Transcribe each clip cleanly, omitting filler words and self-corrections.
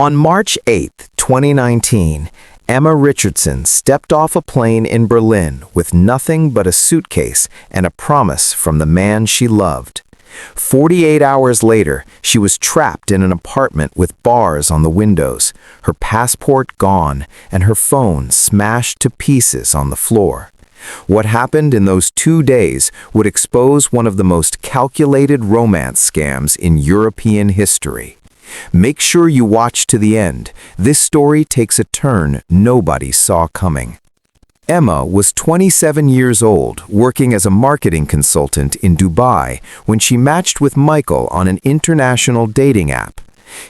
On March 8, 2019, Emma Richardson stepped off a plane in Berlin with nothing but a suitcase and a promise from the man she loved. 48 hours later, she was trapped in an apartment with bars on the windows, her passport gone, and her phone smashed to pieces on the floor. What happened in those 2 days would expose one of the most calculated romance scams in European history. Make sure you watch to the end. This story takes a turn nobody saw coming. Emma was 27 years old, working as a marketing consultant in Dubai when she matched with Michael on an international dating app.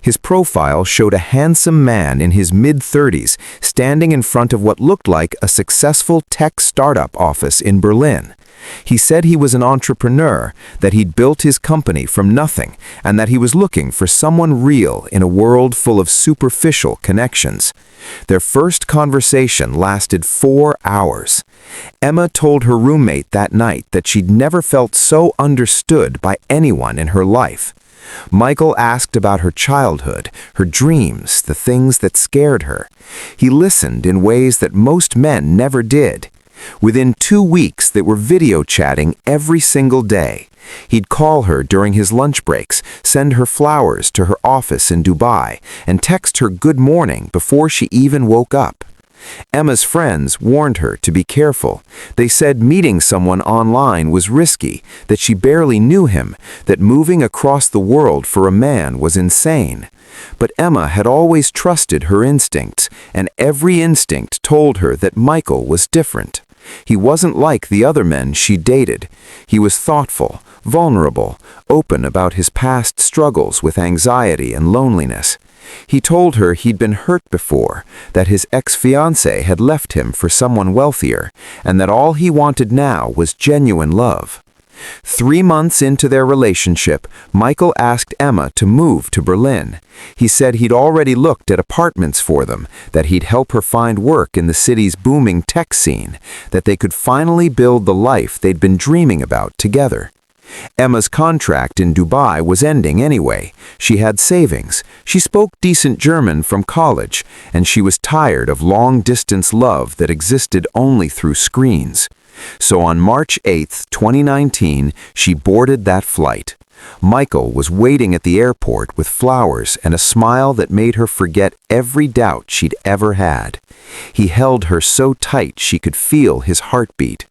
His profile showed a handsome man in his mid-30s standing in front of what looked like a successful tech startup office in Berlin. He said he was an entrepreneur, that he'd built his company from nothing, and that he was looking for someone real in a world full of superficial connections. Their first conversation lasted 4 hours. Emma told her roommate that night that she'd never felt so understood by anyone in her life. Michael asked about her childhood, her dreams, the things that scared her. He listened in ways that most men never did. Within 2 weeks, they were video chatting every single day. He'd call her during his lunch breaks, send her flowers to her office in Dubai, and text her good morning before she even woke up. Emma's friends warned her to be careful. They said meeting someone online was risky, that she barely knew him, that moving across the world for a man was insane. But Emma had always trusted her instincts, and every instinct told her that Michael was different. He wasn't like the other men she dated. He was thoughtful, vulnerable, open about his past struggles with anxiety and loneliness. He told her he'd been hurt before, that his ex-fiancée had left him for someone wealthier, and that all he wanted now was genuine love. 3 months into their relationship, Michael asked Emma to move to Berlin. He said he'd already looked at apartments for them, that he'd help her find work in the city's booming tech scene, that they could finally build the life they'd been dreaming about together. Emma's contract in Dubai was ending anyway. She had savings. She spoke decent German from college, and she was tired of long-distance love that existed only through screens. So on March 8, 2019, she boarded that flight. Michael was waiting at the airport with flowers and a smile that made her forget every doubt she'd ever had. He held her so tight she could feel his heartbeat.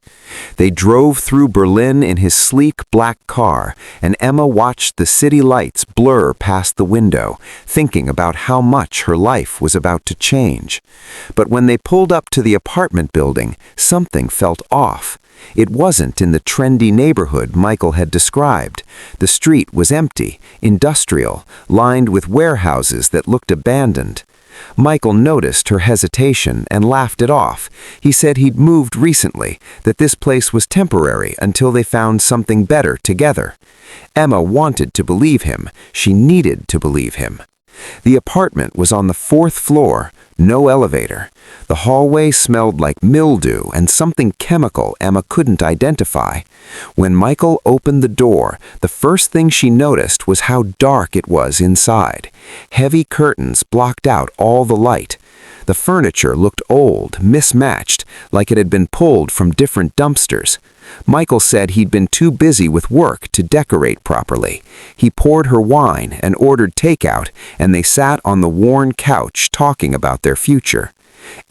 They drove through Berlin in his sleek black car, and Emma watched the city lights blur past the window, thinking about how much her life was about to change. But when they pulled up to the apartment building, something felt off. It wasn't in the trendy neighborhood Michael had described. The street was empty, industrial, lined with warehouses that looked abandoned. Michael noticed her hesitation and laughed it off. He said he'd moved recently, that this place was temporary until they found something better together. Emma wanted to believe him. She needed to believe him. The apartment was on the 4th floor, no elevator. The hallway smelled like mildew and something chemical Emma couldn't identify. When Michael opened the door, the first thing she noticed was how dark it was inside. Heavy curtains blocked out all the light. The furniture looked old, mismatched, like it had been pulled from different dumpsters. Michael said he'd been too busy with work to decorate properly. He poured her wine and ordered takeout, and they sat on the worn couch talking about their future.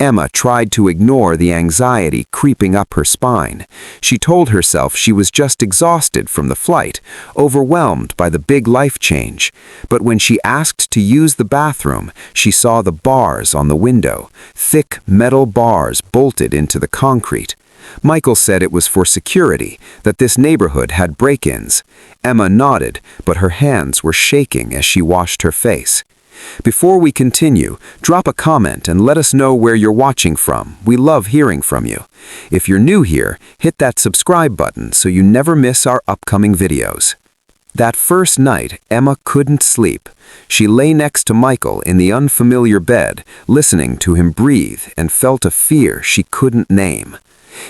Emma tried to ignore the anxiety creeping up her spine. She told herself she was just exhausted from the flight, overwhelmed by the big life change. But when she asked to use the bathroom, she saw the bars on the window, thick metal bars bolted into the concrete. Michael said it was for security, that this neighborhood had break-ins. Emma nodded, but her hands were shaking as she washed her face. Before we continue, drop a comment and let us know where you're watching from. We love hearing from you. If you're new here, hit that subscribe button so you never miss our upcoming videos. That first night, Emma couldn't sleep. She lay next to Michael in the unfamiliar bed, listening to him breathe, and felt a fear she couldn't name.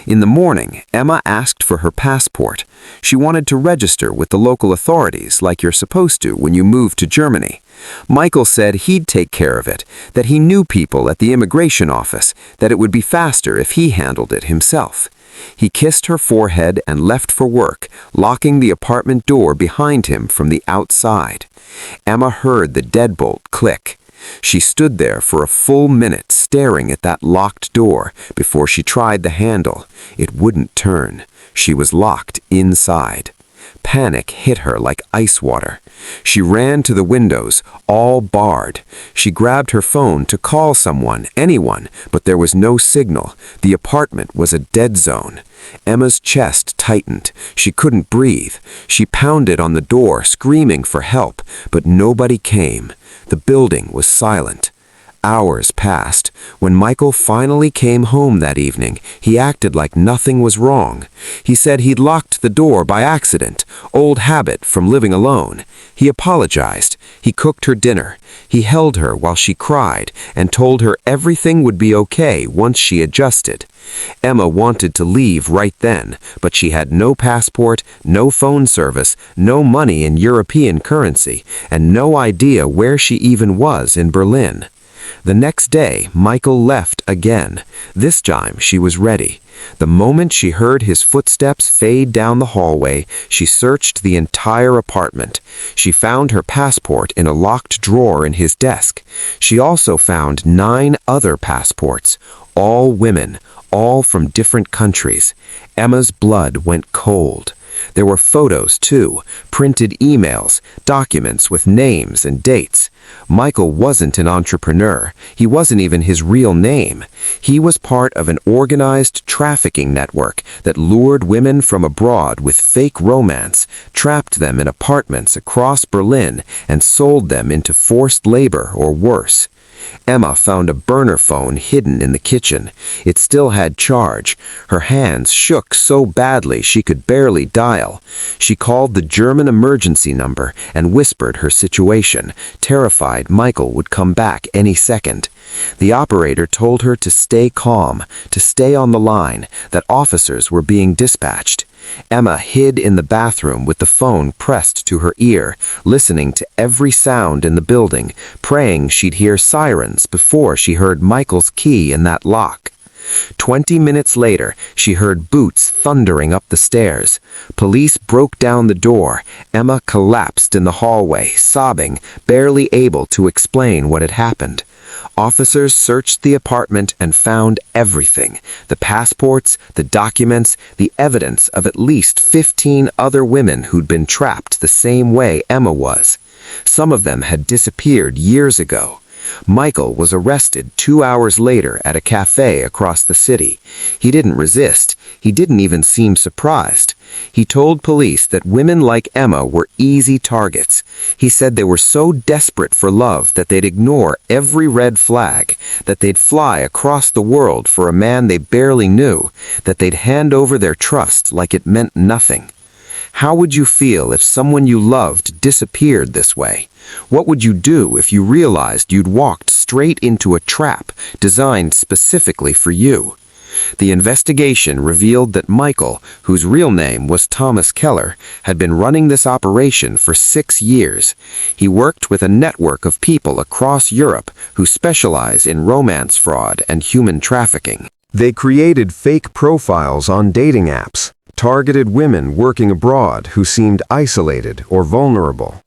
In the morning, Emma asked for her passport. She wanted to register with the local authorities like you're supposed to when you move to Germany. Michael said he'd take care of it, that he knew people at the immigration office, that it would be faster if he handled it himself. He kissed her forehead and left for work, locking the apartment door behind him from the outside. Emma heard the deadbolt click. She stood there for a full minute staring at that locked door before she tried the handle. It wouldn't turn. She was locked inside. Panic hit her like ice water. She ran to the windows, all barred. She grabbed her phone to call someone, anyone, but there was no signal. The apartment was a dead zone. Emma's chest tightened. She couldn't breathe. She pounded on the door, screaming for help, but nobody came. The building was silent. Hours passed. When Michael finally came home that evening, he acted like nothing was wrong. He said he'd locked the door by accident, old habit from living alone. He apologized. He cooked her dinner. He held her while she cried and told her everything would be okay once she adjusted. Emma wanted to leave right then, but she had no passport, no phone service, no money in European currency, and no idea where she even was in Berlin. The next day, Michael left again. This time, she was ready. The moment she heard his footsteps fade down the hallway, she searched the entire apartment. She found her passport in a locked drawer in his desk. She also found 9 other passports, all women, all from different countries. Emma's blood went cold. There were photos, too, printed emails, documents with names and dates. Michael wasn't an entrepreneur. He wasn't even his real name. He was part of an organized trafficking network that lured women from abroad with fake romance, trapped them in apartments across Berlin, and sold them into forced labor or worse. Emma found a burner phone hidden in the kitchen. It still had charge. Her hands shook so badly she could barely dial. She called the German emergency number and whispered her situation, terrified Michael would come back any second. The operator told her to stay calm, to stay on the line, that officers were being dispatched. Emma hid in the bathroom with the phone pressed to her ear, listening to every sound in the building, praying she'd hear sirens before she heard Michael's key in that lock. 20 minutes later, she heard boots thundering up the stairs. Police broke down the door. Emma collapsed in the hallway, sobbing, barely able to explain what had happened. Officers searched the apartment and found everything: the passports, the documents, the evidence of at least 15 other women who'd been trapped the same way Emma was. Some of them had disappeared years ago. Michael was arrested 2 hours later at a cafe across the city. He didn't resist. He didn't even seem surprised. He told police that women like Emma were easy targets. He said they were so desperate for love that they'd ignore every red flag, that they'd fly across the world for a man they barely knew, that they'd hand over their trust like it meant nothing. How would you feel if someone you loved disappeared this way? What would you do if you realized you'd walked straight into a trap designed specifically for you? The investigation revealed that Michael, whose real name was Thomas Keller, had been running this operation for 6 years. He worked with a network of people across Europe who specialize in romance fraud and human trafficking. They created fake profiles on dating apps, targeted women working abroad who seemed isolated or vulnerable,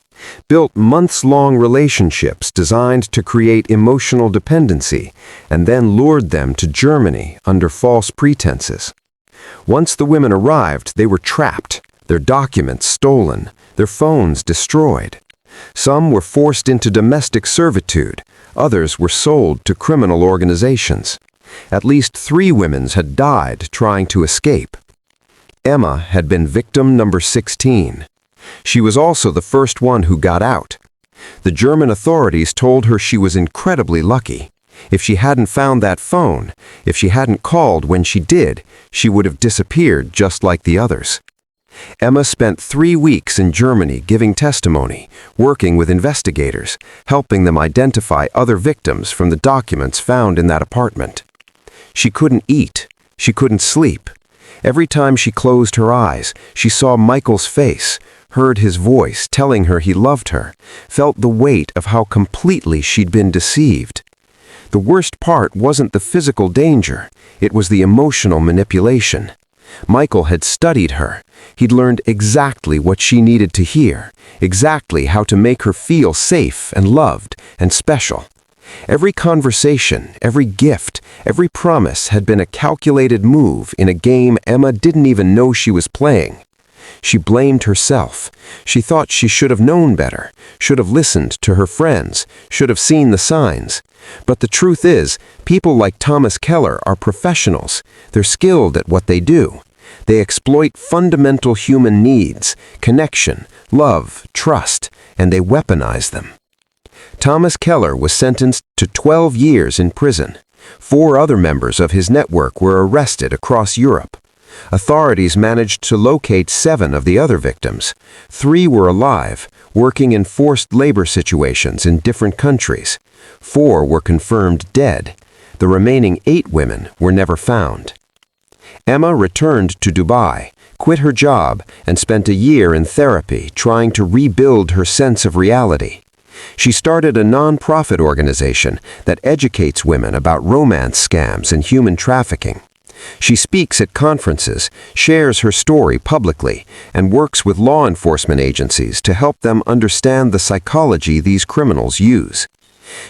built months-long relationships designed to create emotional dependency, and then lured them to Germany under false pretenses. Once the women arrived, they were trapped, their documents stolen, their phones destroyed. Some were forced into domestic servitude, others were sold to criminal organizations. At least 3 women had died trying to escape. Emma had been victim number 16. She was also the first one who got out. The German authorities told her she was incredibly lucky. If she hadn't found that phone, if she hadn't called when she did, she would have disappeared just like the others. Emma spent 3 weeks in Germany giving testimony, working with investigators, helping them identify other victims from the documents found in that apartment. She couldn't eat. She couldn't sleep. Every time she closed her eyes, she saw Michael's face, heard his voice telling her he loved her, felt the weight of how completely she'd been deceived. The worst part wasn't the physical danger, it was the emotional manipulation. Michael had studied her. He'd learned exactly what she needed to hear, exactly how to make her feel safe and loved and special. Every conversation, every gift, every promise had been a calculated move in a game Emma didn't even know she was playing. She blamed herself. She thought she should have known better, should have listened to her friends, should have seen the signs. But the truth is, people like Thomas Keller are professionals. They're skilled at what they do. They exploit fundamental human needs, connection, love, trust, and they weaponize them. Thomas Keller was sentenced to 12 years in prison. 4 other members of his network were arrested across Europe. Authorities managed to locate 7 of the other victims. 3 were alive, working in forced labor situations in different countries. 4 were confirmed dead. The remaining 8 women were never found. Emma returned to Dubai, quit her job, and spent a year in therapy trying to rebuild her sense of reality. She started a non-profit organization that educates women about romance scams and human trafficking. She speaks at conferences, shares her story publicly, and works with law enforcement agencies to help them understand the psychology these criminals use.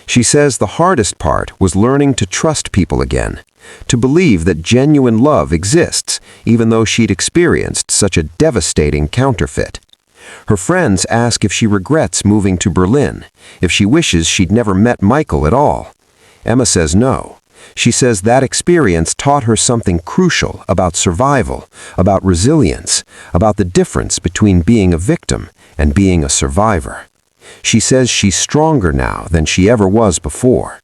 She says the hardest part was learning to trust people again, to believe that genuine love exists, even though she'd experienced such a devastating counterfeit. Her friends ask if she regrets moving to Berlin, if she wishes she'd never met Michael at all. Emma says no. She says that experience taught her something crucial about survival, about resilience, about the difference between being a victim and being a survivor. She says she's stronger now than she ever was before.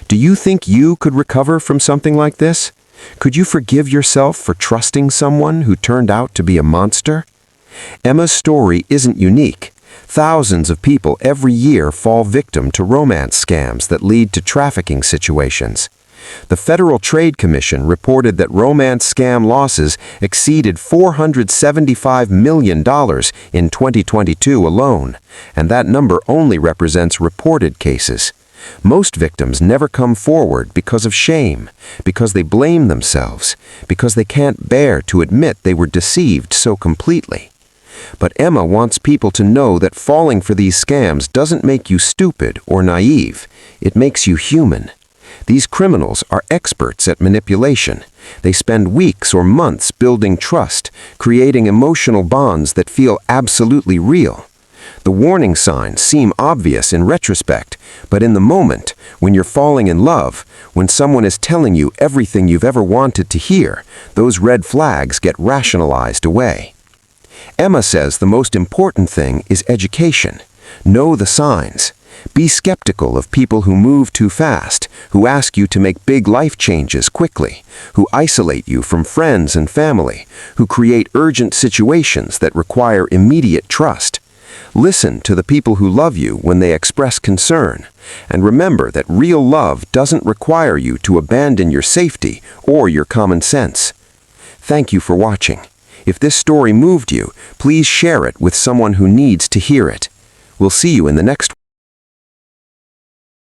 Do you think you could recover from something like this? Could you forgive yourself for trusting someone who turned out to be a monster? Emma's story isn't unique. Thousands of people every year fall victim to romance scams that lead to trafficking situations. The Federal Trade Commission reported that romance scam losses exceeded $475 million in 2022 alone, and that number only represents reported cases. Most victims never come forward because of shame, because they blame themselves, because they can't bear to admit they were deceived so completely. But Emma wants people to know that falling for these scams doesn't make you stupid or naive. It makes you human. These criminals are experts at manipulation. They spend weeks or months building trust, creating emotional bonds that feel absolutely real. The warning signs seem obvious in retrospect, but in the moment, when you're falling in love, when someone is telling you everything you've ever wanted to hear, those red flags get rationalized away. Emma says the most important thing is education. Know the signs. Be skeptical of people who move too fast, who ask you to make big life changes quickly, who isolate you from friends and family, who create urgent situations that require immediate trust. Listen to the people who love you when they express concern, and remember that real love doesn't require you to abandon your safety or your common sense. Thank you for watching. If this story moved you, please share it with someone who needs to hear it. We'll see you in the next one.